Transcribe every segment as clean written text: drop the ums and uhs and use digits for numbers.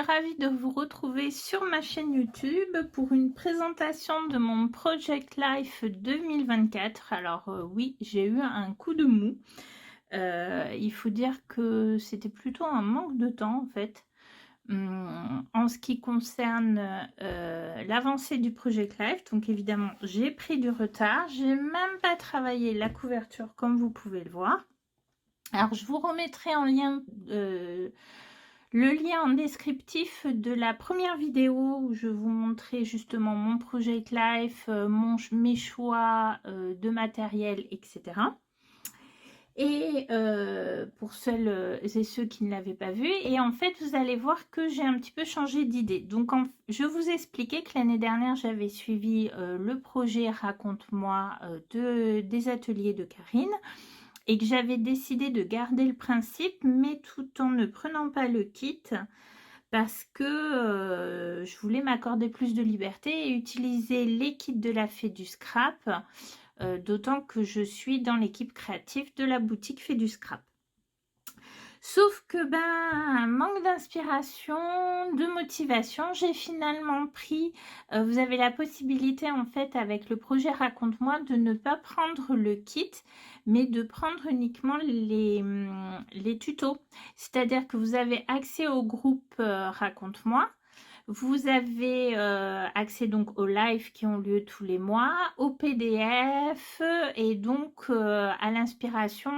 ravie de vous retrouver sur ma chaîne YouTube pour une présentation de mon Project Life 2024. Alors oui, j'ai eu un coup de mou. Il faut dire que c'était plutôt un manque de temps en fait. En ce qui concerne l'avancée du Project Life, donc évidemment j'ai pris du retard, j'ai même pas travaillé la couverture comme vous pouvez le voir. Alors je vous remettrai en lien le lien en descriptif de la première vidéo où je vous montrais justement mon Project Life, mes choix de matériel, etc. Et pour celles et ceux qui ne l'avaient pas vu, et en fait vous allez voir que j'ai un petit peu changé d'idée. Donc je vous expliquais que l'année dernière j'avais suivi le projet Raconte-moi des ateliers de Karine et que j'avais décidé de garder le principe mais tout en ne prenant pas le kit parce que je voulais m'accorder plus de liberté et utiliser les kits de la Fée du Scrap. D'autant que je suis dans l'équipe créative de la boutique Fée du Scrap. Sauf que manque d'inspiration, de motivation, j'ai finalement pris, vous avez la possibilité en fait avec le projet Raconte-moi de ne pas prendre le kit, mais de prendre uniquement les tutos. C'est-à-dire que vous avez accès au groupe Raconte-moi. Vous avez accès donc aux lives qui ont lieu tous les mois, au PDF et donc à l'inspiration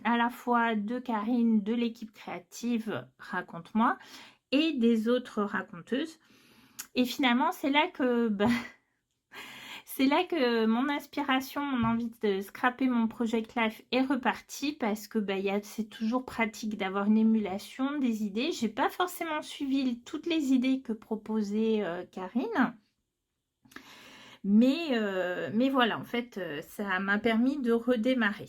à la fois de Karine, de l'équipe créative Raconte-moi et des autres raconteuses. Et finalement, c'est là que c'est là que mon inspiration, mon envie de scraper mon Project Life est repartie parce que c'est toujours pratique d'avoir une émulation des idées. J'ai pas forcément suivi toutes les idées que proposait Karine. Mais voilà, en fait, ça m'a permis de redémarrer.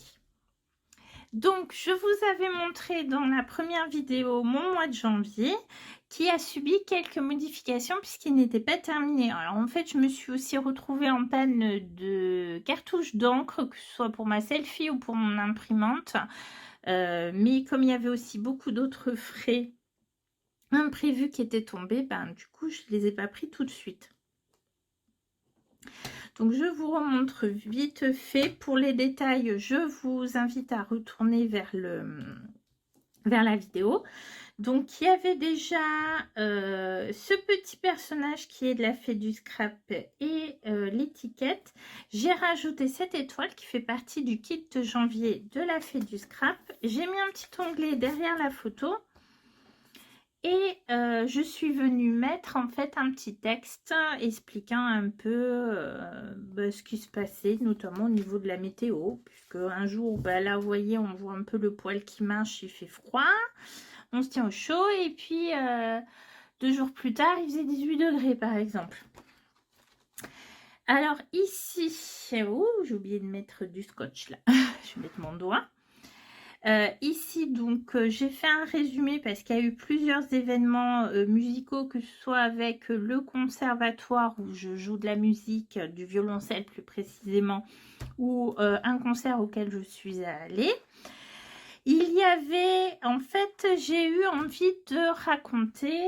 Donc, je vous avais montré dans la première vidéo mon mois de janvier qui a subi quelques modifications puisqu'il n'était pas terminé. Alors, en fait, je me suis aussi retrouvée en panne de cartouches d'encre, que ce soit pour ma selfie ou pour mon imprimante. Mais comme il y avait aussi beaucoup d'autres frais imprévus qui étaient tombés, du coup, je ne les ai pas pris tout de suite. Donc, je vous remontre vite fait. Pour les détails, je vous invite à retourner vers la vidéo. Donc, il y avait déjà ce petit personnage qui est de la Fée du Scrap et l'étiquette. J'ai rajouté cette étoile qui fait partie du kit de janvier de la Fée du Scrap. J'ai mis un petit onglet derrière la photo. Et je suis venue mettre en fait un petit texte expliquant un peu ce qui se passait, notamment au niveau de la météo, puisque un jour, là vous voyez, on voit un peu le poil qui marche, il fait froid, on se tient au chaud, et puis 2 jours plus tard, il faisait 18 degrés par exemple. Alors ici, j'ai oublié de mettre du scotch là, je vais mettre mon doigt. Ici donc j'ai fait un résumé parce qu'il y a eu plusieurs événements musicaux, que ce soit avec le conservatoire où je joue de la musique, du violoncelle plus précisément, ou un concert auquel je suis allée. Il y avait, en fait, j'ai eu envie de raconter,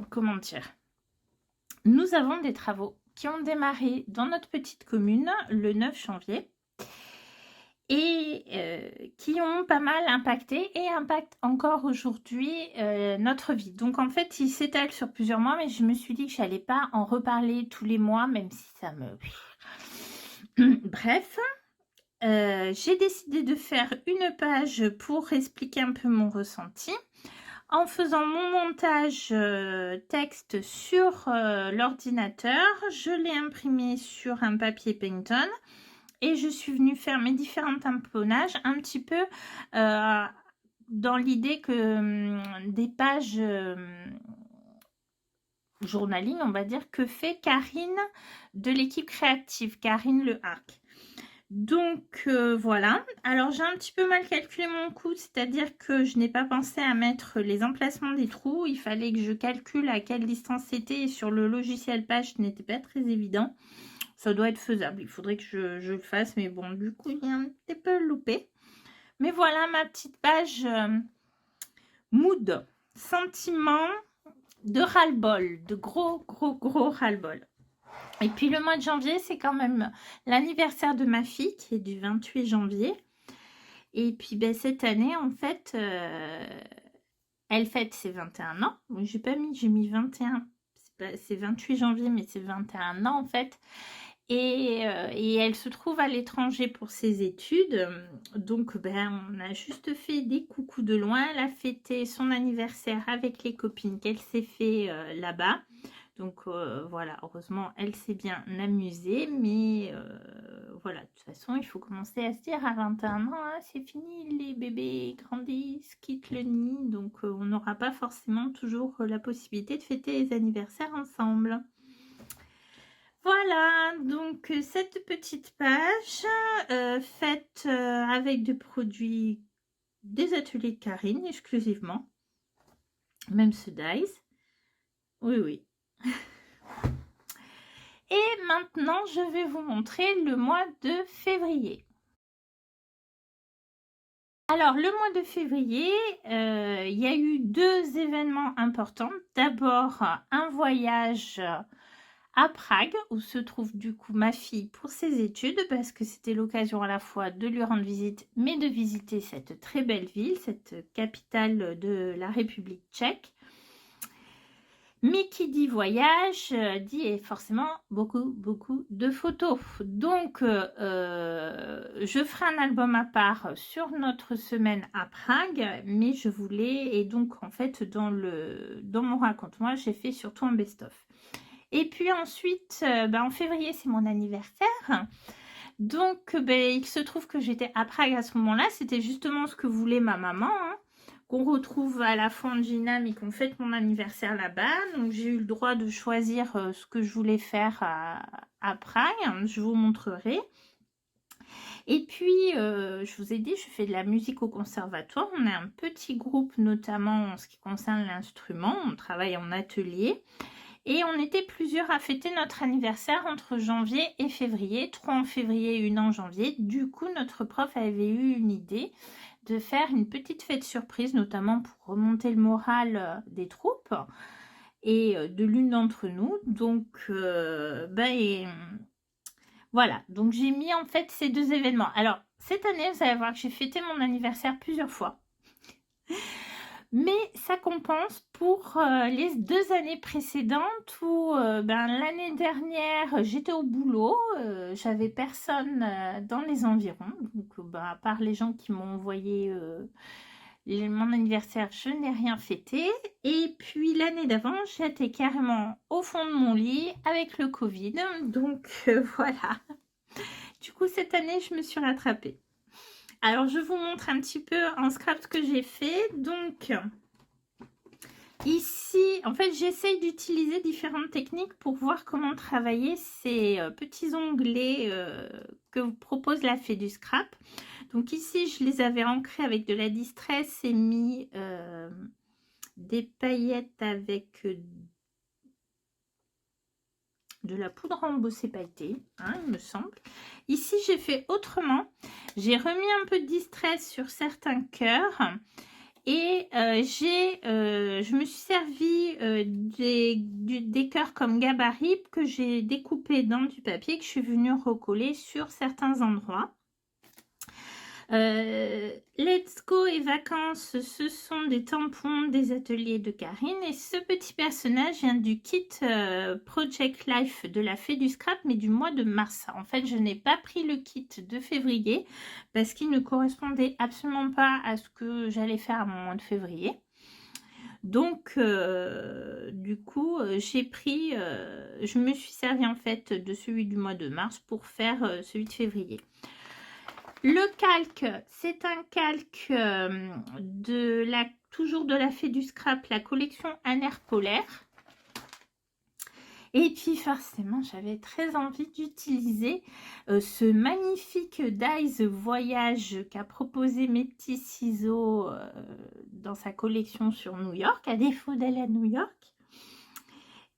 comment dire, nous avons des travaux qui ont démarré dans notre petite commune le 9 janvier. Et qui ont pas mal impacté et impactent encore aujourd'hui notre vie. Donc en fait, il s'étale sur plusieurs mois, mais je me suis dit que je n'allais pas en reparler tous les mois, même si ça me... Bref, j'ai décidé de faire une page pour expliquer un peu mon ressenti. En faisant mon montage texte sur l'ordinateur, je l'ai imprimé sur un papier Pantone. Et je suis venue faire mes différents tamponnages un petit peu dans l'idée que des pages journaling, on va dire, que fait Karine de l'équipe créative, Karine Le Arc. Donc voilà, alors j'ai un petit peu mal calculé mon coût, c'est-à-dire que je n'ai pas pensé à mettre les emplacements des trous. Il fallait que je calcule à quelle distance c'était et sur le logiciel page, ce n'était pas très évident. Ça doit être faisable, il faudrait que je le fasse, mais bon, du coup, il y a un petit peu loupé. Mais voilà ma petite page mood, sentiment de ras-le-bol, de gros ras-le-bol. Et puis le mois de janvier, c'est quand même l'anniversaire de ma fille qui est du 28 janvier. Et puis ben, cette année, en fait, elle fête ses 21 ans. J'ai pas mis, j'ai mis 21. C'est 28 janvier, mais c'est 21 ans en fait. Et elle se trouve à l'étranger pour ses études. Donc, ben, on a juste fait des coucous de loin. Elle a fêté son anniversaire avec les copines qu'elle s'est fait là-bas. Donc, voilà, heureusement, elle s'est bien amusée. Mais voilà, de toute façon, il faut commencer à se dire à 21 ans, hein, c'est fini, les bébés grandissent, quittent le nid. Donc, on n'aura pas forcément toujours la possibilité de fêter les anniversaires ensemble. Voilà, donc cette petite page faite avec des produits des ateliers de Karine exclusivement, même ce Dice. Oui, oui. Et maintenant, je vais vous montrer le mois de février. Alors, le mois de février, il y a eu 2 événements importants. D'abord, un voyage à Prague, où se trouve du coup ma fille pour ses études, parce que c'était l'occasion à la fois de lui rendre visite, mais de visiter cette très belle ville, cette capitale de la République tchèque. Mais qui dit voyage, dit forcément beaucoup de photos. Donc, je ferai un album à part sur notre semaine à Prague, mais je voulais, et donc en fait dans mon raconte-moi, j'ai fait surtout un best-of. Et puis ensuite, en février, c'est mon anniversaire. Donc, il se trouve que j'étais à Prague à ce moment-là. C'était justement ce que voulait ma maman, hein, qu'on retrouve à la Fondina, mais qu'on fête mon anniversaire là-bas. Donc, j'ai eu le droit de choisir ce que je voulais faire à Prague. Je vous montrerai. Et puis, je vous ai dit, je fais de la musique au conservatoire. On est un petit groupe, notamment en ce qui concerne l'instrument. On travaille en atelier. Et on était plusieurs à fêter notre anniversaire entre janvier et février, 3 en février et 1 en janvier. Du coup, notre prof avait eu une idée de faire une petite fête surprise, notamment pour remonter le moral des troupes et de l'une d'entre nous. Donc, voilà, donc j'ai mis en fait ces 2 événements. Alors, cette année, vous allez voir que j'ai fêté mon anniversaire plusieurs fois. Mais ça compense pour les 2 années précédentes où l'année dernière j'étais au boulot, j'avais personne dans les environs, donc à part les gens qui m'ont envoyé mon anniversaire, je n'ai rien fêté. Et puis l'année d'avant, j'étais carrément au fond de mon lit avec le Covid, donc voilà. Du coup cette année je me suis rattrapée. Alors, je vous montre un petit peu en scrap ce que j'ai fait. Donc, ici, en fait, j'essaye d'utiliser différentes techniques pour voir comment travailler ces petits onglets que vous propose la Fée du Scrap. Donc ici, je les avais ancrés avec de la distress et mis des paillettes avec de la poudre embossée pailletée, hein, il me semble. Ici, j'ai fait autrement. J'ai remis un peu de distress sur certains cœurs et je me suis servi des cœurs comme gabarit que j'ai découpé dans du papier que je suis venue recoller sur certains endroits. Let's Go et Vacances, ce sont des tampons des ateliers de Karine. Et ce petit personnage vient du kit Project Life de la Fée du Scrap, mais du mois de mars. En fait, je n'ai pas pris le kit de février parce qu'il ne correspondait absolument pas à ce que j'allais faire à mon mois de février. Donc, du coup, j'ai pris, je me suis servi en fait de celui du mois de mars pour faire celui de février. Le calque, c'est un calque toujours de la Fée du Scrap, la collection Un air polaire. Et puis forcément, j'avais très envie d'utiliser ce magnifique Dies Voyage qu'a proposé mes petits ciseaux dans sa collection sur New York, à défaut d'aller à New York,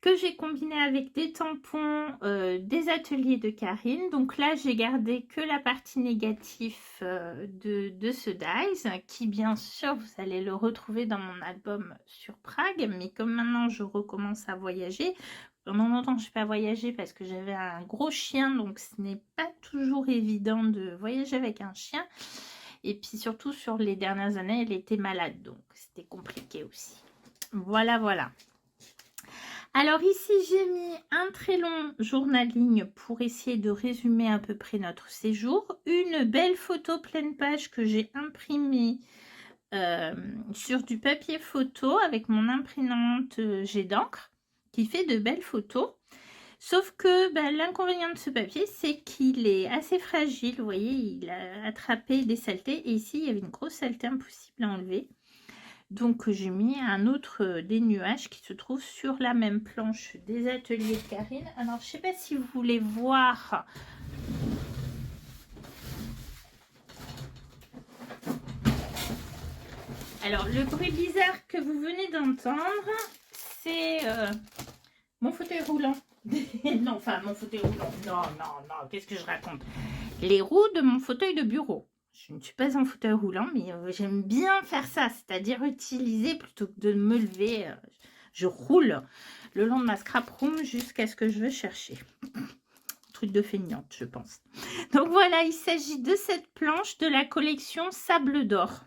que j'ai combiné avec des tampons des ateliers de Karine. Donc là, j'ai gardé que la partie négative de ce dies, qui bien sûr, vous allez le retrouver dans mon album sur Prague. Mais comme maintenant, je recommence à voyager, pendant longtemps, je n'ai pas voyagé parce que j'avais un gros chien, donc ce n'est pas toujours évident de voyager avec un chien. Et puis surtout, sur les dernières années, elle était malade, donc c'était compliqué aussi. Voilà, voilà. Alors ici, j'ai mis un très long journaling pour essayer de résumer à peu près notre séjour. Une belle photo pleine page que j'ai imprimée sur du papier photo avec mon imprimante jet d'encre qui fait de belles photos. Sauf que l'inconvénient de ce papier, c'est qu'il est assez fragile. Vous voyez, il a attrapé des saletés. Et ici, il y avait une grosse saleté impossible à enlever. Donc j'ai mis un autre des nuages qui se trouve sur la même planche des ateliers de Karine. Alors je ne sais pas si vous voulez voir. Alors le bruit bizarre que vous venez d'entendre, c'est mon fauteuil roulant. Non, enfin mon fauteuil roulant. Non, non, non, qu'est-ce que je raconte? Les roues de mon fauteuil de bureau. Je ne suis pas en fauteuil roulant, mais j'aime bien faire ça, c'est-à-dire utiliser plutôt que de me lever. Je roule le long de ma scrap room jusqu'à ce que je veux chercher. Truc de feignante, je pense. Donc voilà, il s'agit de cette planche de la collection Sable d'Or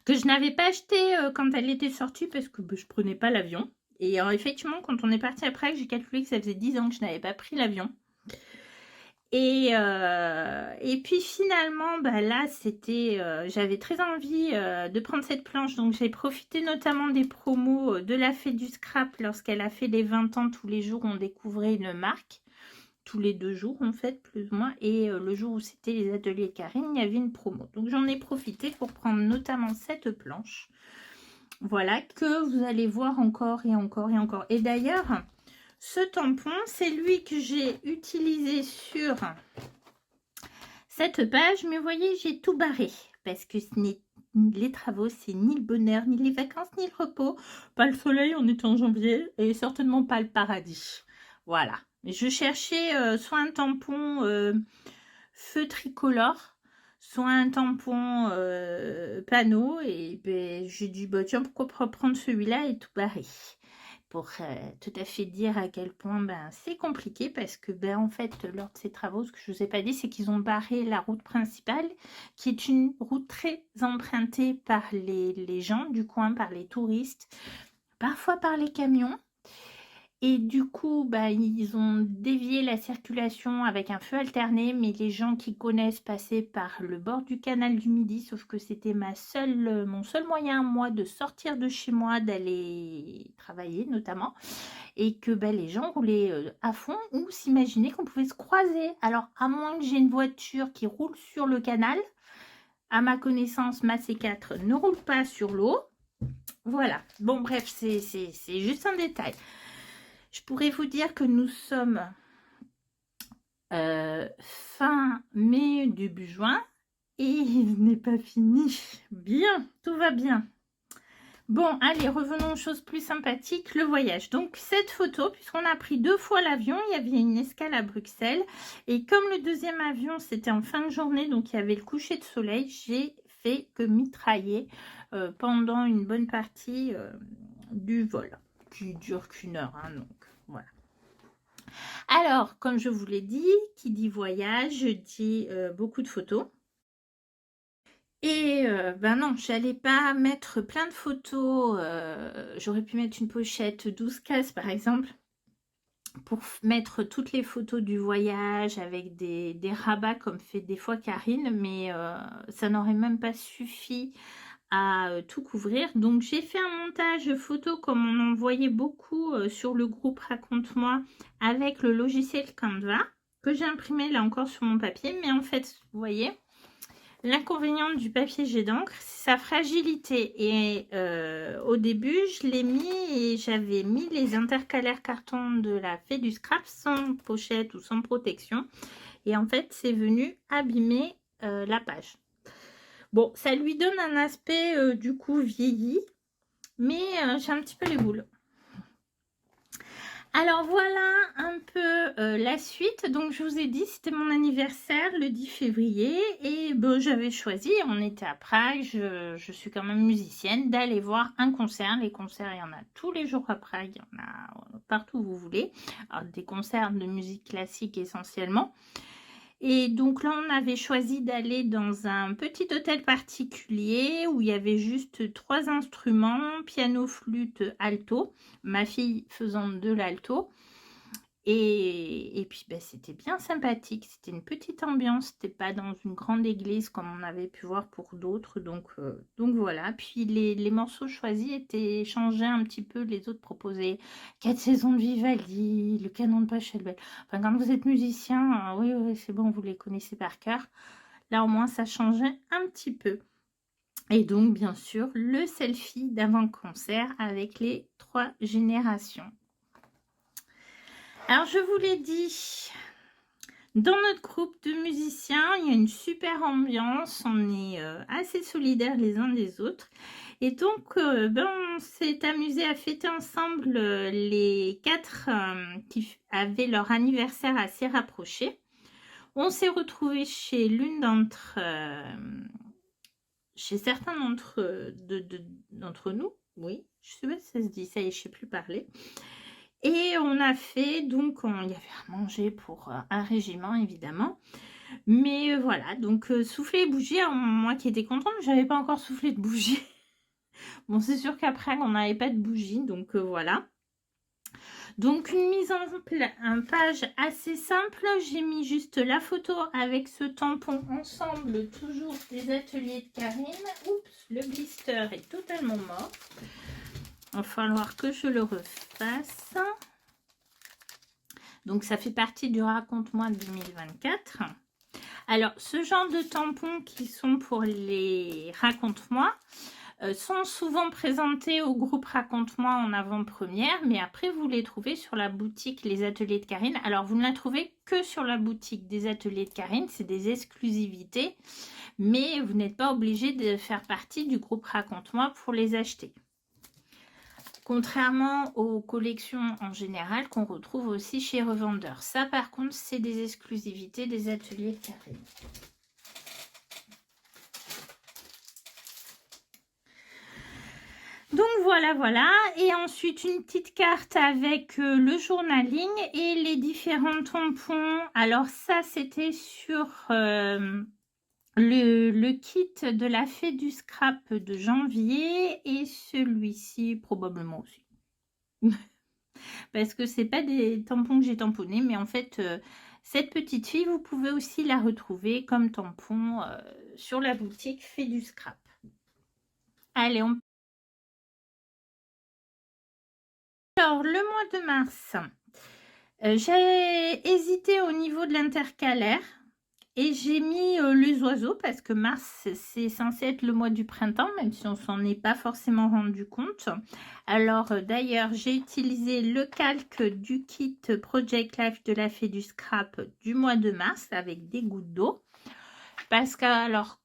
que je n'avais pas achetée quand elle était sortie parce que je prenais pas l'avion. Et effectivement, quand on est parti à Prague, j'ai calculé que ça faisait 10 ans que je n'avais pas pris l'avion. Et puis finalement, là, c'était, j'avais très envie de prendre cette planche. Donc, j'ai profité notamment des promos de la Fée du Scrap lorsqu'elle a fait les 20 ans. Tous les jours, on découvrait une marque. Tous les 2 jours, en fait, plus ou moins. Et le jour où c'était les ateliers de Karine, il y avait une promo. Donc, j'en ai profité pour prendre notamment cette planche. Voilà, que vous allez voir encore et encore et encore. Et d'ailleurs... ce tampon, c'est lui que j'ai utilisé sur cette page. Mais vous voyez, j'ai tout barré. Parce que ce n'est les travaux, c'est ni le bonheur, ni les vacances, ni le repos. Pas le soleil, on est en janvier. Et certainement pas le paradis. Voilà. Mais je cherchais soit un tampon feu tricolore, soit un tampon panneau. Et j'ai dit, tiens, pourquoi pas prendre celui-là et tout barrer. Pour tout à fait dire à quel point c'est compliqué parce que en fait lors de ces travaux, ce que je ne vous ai pas dit, c'est qu'ils ont barré la route principale qui est une route très empruntée par les gens du coin, par les touristes, parfois par les camions. Et du coup, ils ont dévié la circulation avec un feu alterné, mais les gens qui connaissent passaient par le bord du canal du Midi, sauf que c'était mon seul moyen, moi, de sortir de chez moi, d'aller travailler notamment, et que les gens roulaient à fond ou s'imaginaient qu'on pouvait se croiser. Alors, à moins que j'ai une voiture qui roule sur le canal, à ma connaissance, ma C4 ne roule pas sur l'eau. Voilà. Bon, bref, c'est juste un détail. Je pourrais vous dire que nous sommes fin mai, début juin, et il n'est pas fini. Bien, tout va bien. Bon, allez, revenons aux choses plus sympathiques, le voyage. Donc, cette photo, puisqu'on a pris 2 fois l'avion, il y avait une escale à Bruxelles. Et comme le deuxième avion, c'était en fin de journée, donc il y avait le coucher de soleil, j'ai fait que mitrailler pendant une bonne partie du vol, qui dure qu'1 heure, hein, donc voilà. Alors, comme je vous l'ai dit, qui dit voyage, dit beaucoup de photos. Et non, j'allais pas mettre plein de photos. J'aurais pu mettre une pochette 12 cases par exemple, pour mettre toutes les photos du voyage avec des rabats comme fait des fois Karine, mais ça n'aurait même pas suffi à tout couvrir. Donc j'ai fait un montage photo comme on en voyait beaucoup sur le groupe Raconte-moi avec le logiciel Canva que j'ai imprimé là encore sur mon papier. Mais en fait, vous voyez, l'inconvénient du papier jet d'encre, c'est sa fragilité. Et au début, je l'ai mis et j'avais mis les intercalaires carton de la Fée du Scrap sans pochette ou sans protection. Et en fait, c'est venu abîmer la page. Bon, ça lui donne un aspect du coup vieilli, mais j'ai un petit peu les boules. Alors voilà un peu la suite. Donc je vous ai dit, c'était mon anniversaire le 10 février et ben, j'avais choisi, on était à Prague, je suis quand même musicienne, d'aller voir un concert. Les concerts, il y en a tous les jours à Prague, il y en a partout où vous voulez. Alors, des concerts de musique classique essentiellement. Et donc là, on avait choisi d'aller dans un petit hôtel particulier où il y avait juste 3 instruments, piano, flûte, alto, ma fille faisant de l'alto. Et puis bah, c'était bien sympathique, c'était une petite ambiance, c'était pas dans une grande église comme on avait pu voir pour d'autres, donc voilà. Puis les morceaux choisis étaient changés un petit peu, les autres proposaient 4 saisons de Vivaldi, le canon de Pachelbel. Enfin, quand vous êtes musicien, oui, oui, c'est bon, vous les connaissez par cœur. Là, au moins, ça changeait un petit peu. Et donc, bien sûr, le selfie d'avant-concert avec les 3 générations. Alors, je vous l'ai dit, dans notre groupe de musiciens, il y a une super ambiance, on est assez solidaires les uns des autres. Et donc, on s'est amusé à fêter ensemble les 4 qui avaient leur anniversaire assez rapproché. On s'est retrouvés chez chez certains d'entre nous, oui, je sais pas si ça se dit, ça y est, je sais plus parler. Et on a fait, donc, il y avait à manger pour un régiment, évidemment. Mais voilà, donc souffler les bougies, alors, moi qui étais contente, je n'avais pas encore soufflé de bougies. Bon, c'est sûr qu'après, on n'avait pas de bougies, donc voilà. Donc, une mise en page assez simple. J'ai mis juste la photo avec ce tampon ensemble, toujours des ateliers de Karine. Oups, le blister est totalement mort. Il va falloir que je le refasse. Donc, ça fait partie du Raconte-moi 2024. Alors, ce genre de tampons qui sont pour les Raconte-moi sont souvent présentés au groupe Raconte-moi en avant-première, mais après, vous les trouvez sur la boutique Les Ateliers de Karine. Alors, vous ne la trouvez que sur la boutique des Ateliers de Karine, c'est des exclusivités, mais vous n'êtes pas obligé de faire partie du groupe Raconte-moi pour les acheter. Contrairement aux collections en général qu'on retrouve aussi chez revendeurs. Ça, par contre, c'est des exclusivités des Ateliers de Karine. Donc voilà. Et ensuite, une petite carte avec le journaling et les différents tampons. Alors ça, c'était sur le kit de la fée du scrap de janvier et celui-ci probablement aussi. Parce que c'est pas des tampons que j'ai tamponnés, mais en fait, cette petite fille, vous pouvez aussi la retrouver comme tampon sur la boutique fée du scrap. Allez, Alors, le mois de mars, j'ai hésité au niveau de l'intercalaire et j'ai mis les oiseaux parce que mars, c'est censé être le mois du printemps, même si on s'en est pas forcément rendu compte. Alors, d'ailleurs, j'ai utilisé le calque du kit Project Life de la fée du scrap du mois de mars avec des gouttes d'eau. Parce que, alors,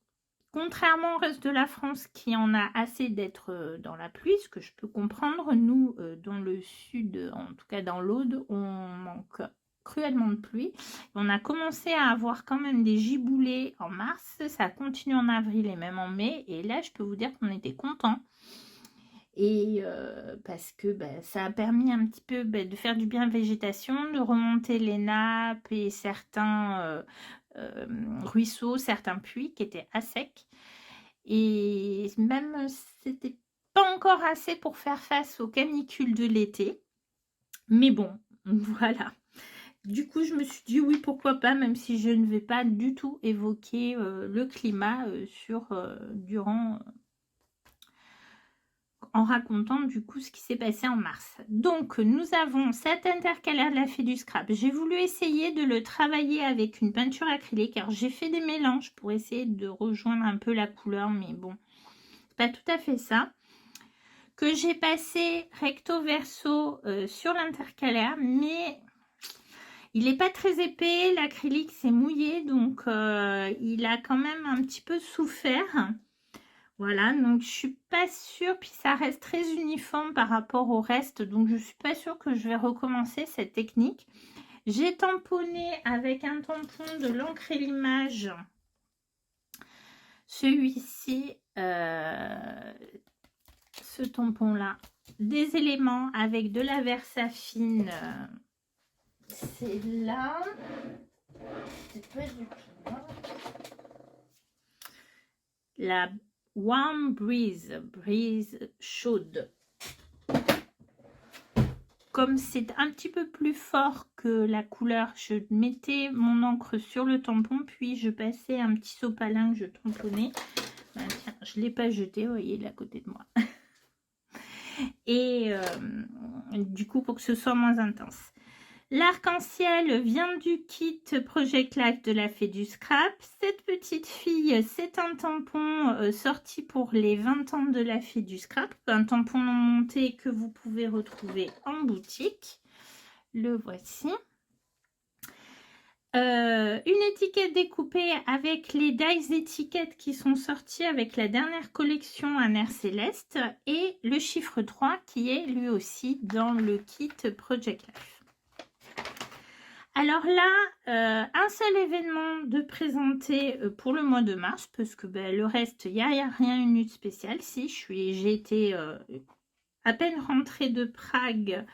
contrairement au reste de la France qui en a assez d'être dans la pluie, ce que je peux comprendre, nous, dans le sud, en tout cas dans l'Aude, on manque cruellement de pluie. On a commencé à avoir quand même des giboulées en mars, ça continue en avril et même en mai, et là, je peux vous dire qu'on était contents. Et parce que ça a permis un petit peu de faire du bien à la végétation, de remonter les nappes et certains ruisseaux, certains puits qui étaient à sec. Et même, c'était pas encore assez pour faire face aux canicules de l'été. Mais bon, voilà. Du coup, je me suis dit oui, pourquoi pas, même si je ne vais pas du tout évoquer le climat durant en racontant du coup ce qui s'est passé en mars. Donc nous avons cet intercalaire de la fée du scrap. J'ai voulu essayer de le travailler avec une peinture acrylique. Alors j'ai fait des mélanges pour essayer de rejoindre un peu la couleur, mais bon, c'est pas tout à fait ça. Que j'ai passé recto verso sur l'intercalaire, mais il n'est pas très épais, l'acrylique s'est mouillé, donc il a quand même un petit peu souffert. Voilà, donc je suis pas sûre, puis ça reste très uniforme par rapport au reste, donc je suis pas sûre que je vais recommencer cette technique. J'ai tamponné avec un tampon de l'encre et l'image. Celui-ci, ce tampon-là, des éléments avec de la Versafine. C'est là. C'est pas du tout là. La Warm Breeze, brise chaude. Comme c'est un petit peu plus fort que la couleur, je mettais mon encre sur le tampon, puis je passais un petit sopalin que je tamponnais. Ben, tiens, je ne l'ai pas jeté, vous voyez, il est à côté de moi. Et du coup, pour que ce soit moins intense. L'arc-en-ciel vient du kit Project Life de la Fée du Scrap. Cette petite fille, c'est un tampon sorti pour les 20 ans de la Fée du Scrap. Un tampon non monté que vous pouvez retrouver en boutique. Le voici. Une étiquette découpée avec les dies étiquettes qui sont sorties avec la dernière collection Un air céleste. Et le chiffre 3 qui est lui aussi dans le kit Project Life. Alors là, un seul événement de présenter pour le mois de mars, parce que le reste, il n'y a rien une lutte spéciale. Si, j'ai été à peine rentrée de Prague,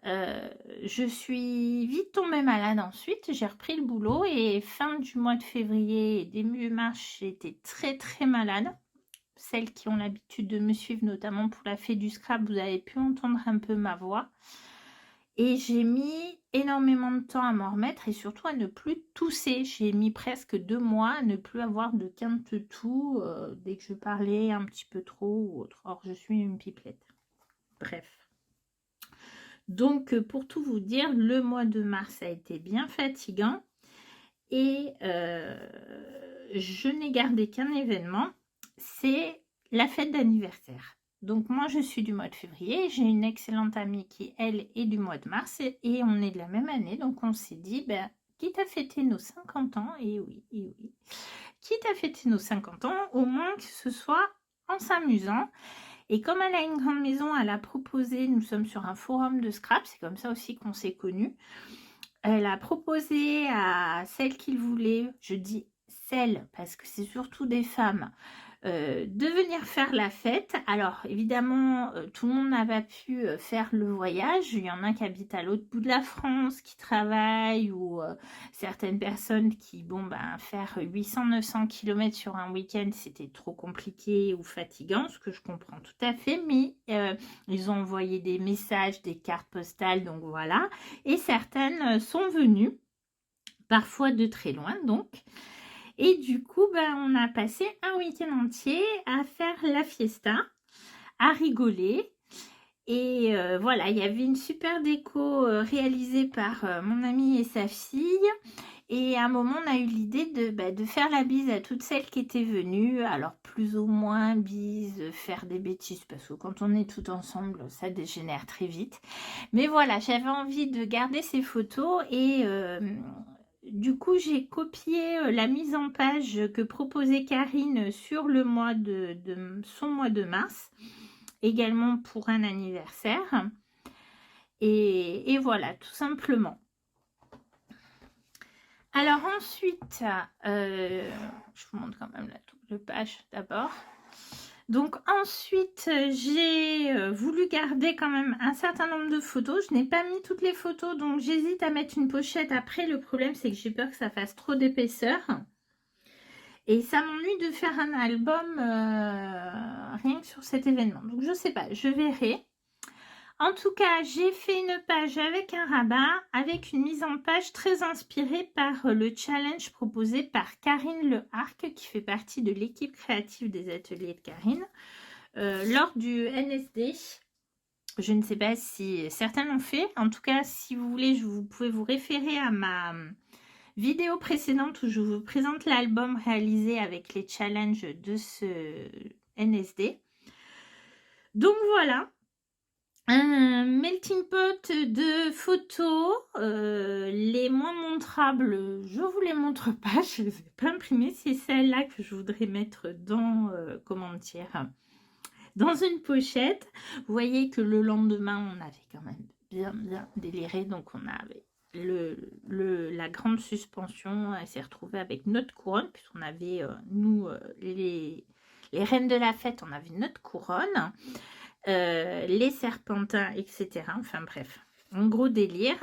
je suis vite tombée malade ensuite. J'ai repris le boulot et fin du mois de février et début mars, j'étais très malade. Celles qui ont l'habitude de me suivre, notamment pour la Fée du Scrap, vous avez pu entendre un peu ma voix. Et j'ai mis énormément de temps à m'en remettre et surtout à ne plus tousser. J'ai mis presque 2 mois à ne plus avoir de quinte-tout dès que je parlais un petit peu trop ou autre. Or, je suis une pipelette. Bref. Donc, pour tout vous dire, le mois de mars a été bien fatigant. Et je n'ai gardé qu'un événement. C'est la fête d'anniversaire. Donc moi je suis du mois de février, j'ai une excellente amie qui elle est du mois de mars et on est de la même année, donc on s'est dit quitte à fêter nos 50 ans, et oui, quitte à fêter nos 50 ans, au moins que ce soit en s'amusant. Et comme elle a une grande maison, elle a proposé, nous sommes sur un forum de scrap, c'est comme ça aussi qu'on s'est connus, elle a proposé à celles qu'il voulait, je dis celles parce que c'est surtout des femmes, de venir faire la fête. Alors évidemment tout le monde n'a pas pu faire le voyage, il y en a qui habitent à l'autre bout de la France, qui travaillent, ou certaines personnes qui faire 800-900 km sur un week-end c'était trop compliqué ou fatigant, ce que je comprends tout à fait, mais ils ont envoyé des messages, des cartes postales, donc voilà, et certaines sont venues parfois de très loin donc. Et du coup, on a passé un week-end entier à faire la fiesta, à rigoler. Et voilà, il y avait une super déco réalisée par mon amie et sa fille. Et à un moment, on a eu l'idée de faire la bise à toutes celles qui étaient venues. Alors, plus ou moins bise, faire des bêtises, parce que quand on est tout ensemble, ça dégénère très vite. Mais voilà, j'avais envie de garder ces photos et... du coup, j'ai copié la mise en page que proposait Karine sur le mois son mois de mars, également pour un anniversaire. Et voilà, tout simplement. Alors ensuite, je vous montre quand même la double page d'abord. Donc ensuite, j'ai voulu garder quand même un certain nombre de photos. Je n'ai pas mis toutes les photos, donc j'hésite à mettre une pochette après. Le problème, c'est que j'ai peur que ça fasse trop d'épaisseur. Et ça m'ennuie de faire un album rien que sur cet événement. Donc je ne sais pas, je verrai. En tout cas, j'ai fait une page avec un rabat, avec une mise en page très inspirée par le challenge proposé par Karine Le Arc, qui fait partie de l'équipe créative des ateliers de Karine, lors du NSD. Je ne sais pas si certains l'ont fait. En tout cas, si vous voulez, vous pouvez vous référer à ma vidéo précédente où je vous présente l'album réalisé avec les challenges de ce NSD. Donc voilà. Un melting pot de photos, les moins montrables, je vous les montre pas, je les ai pas imprimées. C'est celle-là que je voudrais mettre dans, comment dire, dans une pochette. Vous voyez que le lendemain, on avait quand même bien déliré, donc on avait la grande suspension, elle s'est retrouvée avec notre couronne, puisqu'on avait, nous, les reines de la fête, on avait notre couronne. Les serpentins, etc. Enfin bref, un gros délire.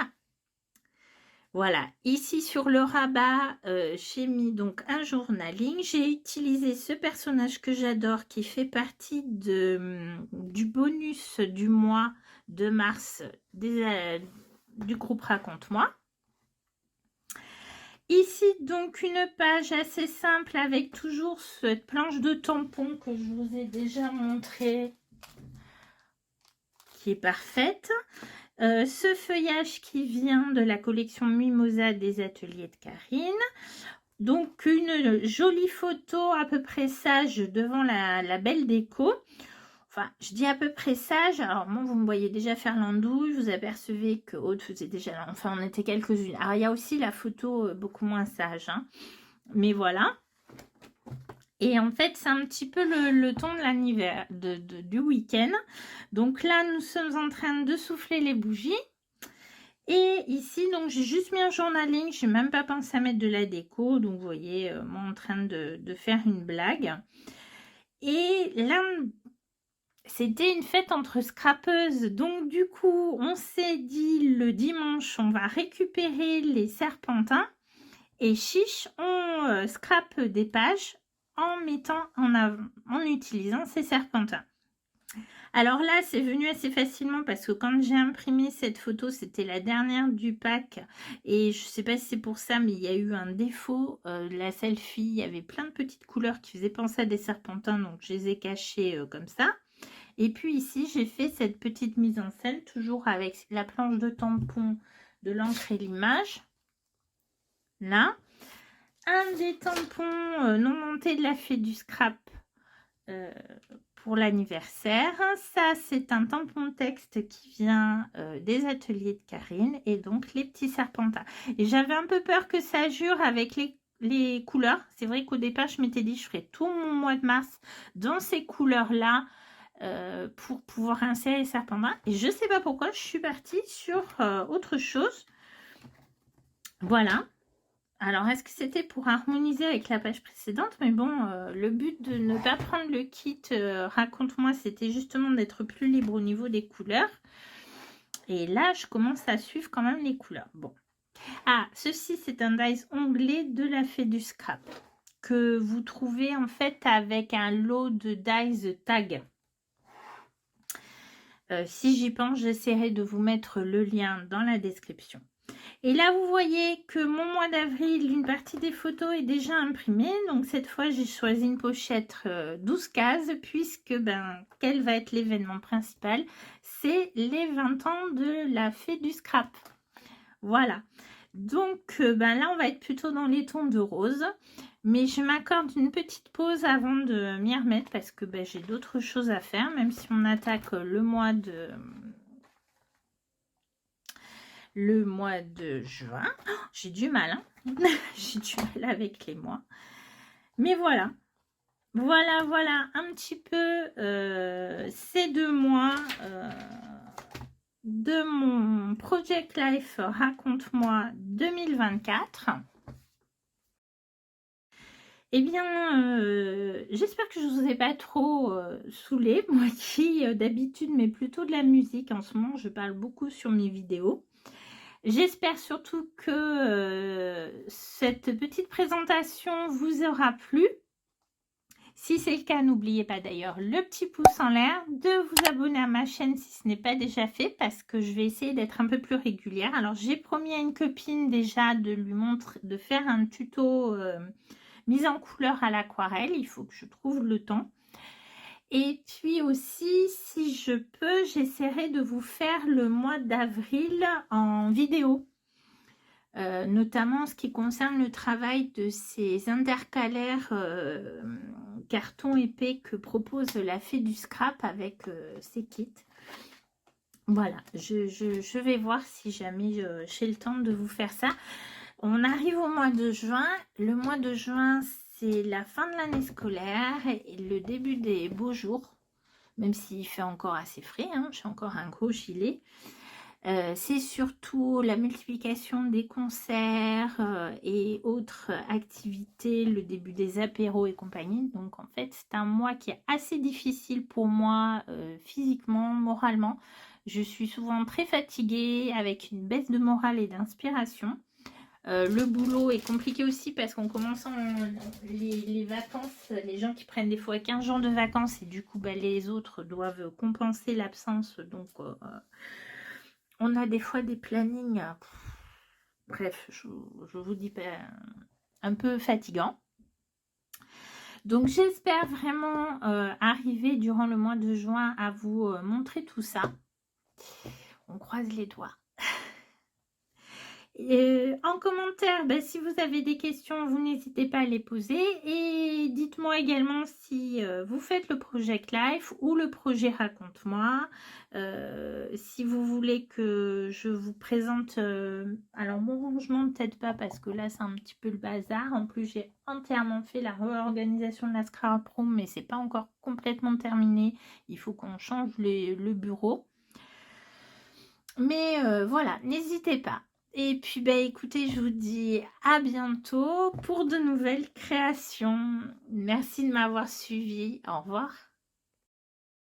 Voilà, ici sur le rabat, j'ai mis donc un journaling. J'ai utilisé ce personnage que j'adore qui fait partie du bonus du mois de mars du groupe Raconte-moi. Ici donc une page assez simple avec toujours cette planche de tampons que je vous ai déjà montré, qui est parfaite. Ce feuillage qui vient de la collection Mimosa des ateliers de Karine. Donc une jolie photo à peu près sage devant la belle déco. Enfin, je dis à peu près sage. Alors moi, vous me voyez déjà faire l'andouille. Vous apercevez que Aude faisait déjà... Enfin, on était quelques-unes. Alors, il y a aussi la photo beaucoup moins sage. Hein. Mais voilà. Et en fait, c'est un petit peu le ton de l'anniversaire du week-end. Donc là, nous sommes en train de souffler les bougies. Et ici, donc j'ai juste mis un journaling. Je n'ai même pas pensé à mettre de la déco. Donc, vous voyez, moi en train de faire une blague. Et là, c'était une fête entre scrapeuses. Donc, du coup, on s'est dit le dimanche, on va récupérer les serpentins. Et chiche, on scrape des pages en mettant en utilisant ces serpentins. Alors là, c'est venu assez facilement parce que quand j'ai imprimé cette photo, c'était la dernière du pack. Et je ne sais pas si c'est pour ça, mais il y a eu un défaut. La selfie, il y avait plein de petites couleurs qui faisaient penser à des serpentins, donc je les ai cachées comme ça. Et puis ici, j'ai fait cette petite mise en scène, toujours avec la planche de tampon de l'encre et l'image. Là. Un des tampons non montés de la fée du scrap pour l'anniversaire. Ça, c'est un tampon texte qui vient des ateliers de Karine et donc les petits serpentins. Et j'avais un peu peur que ça jure avec les couleurs. C'est vrai qu'au départ, je m'étais dit je ferais tout mon mois de mars dans ces couleurs-là pour pouvoir insérer les serpentins. Et je ne sais pas pourquoi, je suis partie sur autre chose. Voilà. Alors, est-ce que c'était pour harmoniser avec la page précédente? Mais bon, le but de ne pas prendre le kit Raconte-moi, c'était justement d'être plus libre au niveau des couleurs. Et là, je commence à suivre quand même les couleurs. Bon. Ah, ceci, c'est un dies onglet de la fée du scrap que vous trouvez en fait avec un lot de dies tag. Si j'y pense, j'essaierai de vous mettre le lien dans la description. Et là, vous voyez que mon mois d'avril, une partie des photos est déjà imprimée. Donc, cette fois, j'ai choisi une pochette 12 cases puisque, quel va être l'événement principal? C'est les 20 ans de la fée du scrap. Voilà. Donc, là, on va être plutôt dans les tons de rose. Mais je m'accorde une petite pause avant de m'y remettre parce que j'ai d'autres choses à faire, même si on attaque le mois de juin. Oh, j'ai du mal, hein. J'ai du mal avec les mois. Mais voilà. Voilà un petit peu ces 2 mois de mon Project Life Raconte-moi 2024. Eh bien, j'espère que je ne vous ai pas trop saoulé. Moi qui, d'habitude, mets plutôt de la musique. En ce moment, je parle beaucoup sur mes vidéos. J'espère surtout que cette petite présentation vous aura plu. Si c'est le cas, n'oubliez pas d'ailleurs le petit pouce en l'air, de vous abonner à ma chaîne si ce n'est pas déjà fait parce que je vais essayer d'être un peu plus régulière. Alors j'ai promis à une copine déjà de lui montrer, de faire un tuto mise en couleur à l'aquarelle. Il faut que je trouve le temps. Et puis aussi, si je peux, j'essaierai de vous faire le mois d'avril en vidéo. Notamment en ce qui concerne le travail de ces intercalaires carton épais que propose la fée du scrap avec ses kits. Voilà, je vais voir si jamais j'ai le temps de vous faire ça. On arrive au mois de juin. Le mois de juin, c'est la fin de l'année scolaire et le début des beaux jours, même s'il fait encore assez frais, hein, j'ai encore un gros gilet. C'est surtout la multiplication des concerts et autres activités, le début des apéros et compagnie. Donc en fait, c'est un mois qui est assez difficile pour moi physiquement, moralement. Je suis souvent très fatiguée avec une baisse de morale et d'inspiration. Le boulot est compliqué aussi parce qu'on commence les vacances, les gens qui prennent des fois 15 jours de vacances et du coup bah, les autres doivent compenser l'absence. Donc on a des fois des plannings, bref, je vous dis pas, un peu fatigant. Donc j'espère vraiment arriver durant le mois de juin à vous montrer tout ça. On croise les doigts. En commentaire, bah, si vous avez des questions, vous n'hésitez pas à les poser. Et dites-moi également si vous faites le Project Life ou le projet Raconte-moi. Si vous voulez que je vous présente... alors mon rangement, peut-être pas parce que là c'est un petit peu le bazar. En plus j'ai entièrement fait la réorganisation de la scrap room, mais c'est pas encore complètement terminé. Il faut qu'on change le bureau. Mais voilà, n'hésitez pas. Et puis, bah, écoutez, je vous dis à bientôt pour de nouvelles créations. Merci de m'avoir suivi. Au revoir.